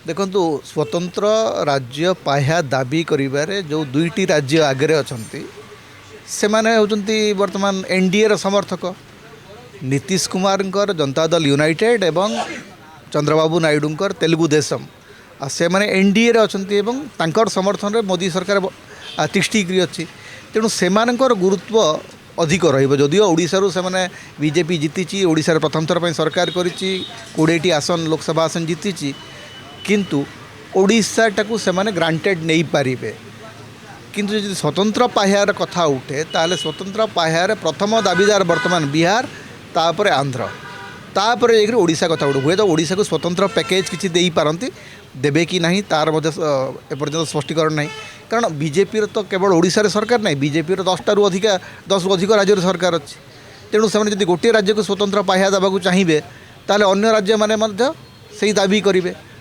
देखु स्वतंत्र राज्य पाह्या दाबी करिबारे जो दुईटी राज्य आगे अछंती से माने होचंती वर्तमान एनडीए र समर्थक नीतीश कुमार जनता दल यूनाइटेड एवं चंद्रबाबू नायडूंकर तेलुगु देशम आ से माने एनडीए रे अछंती एवं तांकर समर्थन रे मोदी सरकार तिष्ठिकी अच्छी तेणु से गुरुत्व अधिक रदियो ओडिशारू से माने बीजेपी जीति ओडिशार प्रथम थर सरकार करिछि 20टी आसन लोकसभा आसन जीति किंतु ओडिशाटाकू से माने ग्रांटेड नहीं पारिबे किंतु जो स्वतंत्र पाह्यार कथा उठे ताले स्वतंत्र पाह्यार प्रथम दाबीदार वर्तमान बिहार तापर आंध्र तापर एक ओडिशा कथा उठे हुए तो ओडिशा को स्वतंत्र पैकेज किसी दे पारती देवे कि नहीं तार एपर्यंत स्पष्टीकरण नहीं कारण बीजेपी तो केवल ओडिशा सरकार नहीं बीजेपी 10 अधिक राज्य सरकार अच्छी तेणु से गोटे राज्य को स्वतंत्र पाह्या देवाक चाहिए ताले अन्य राज्य माने से दाबी करेंगे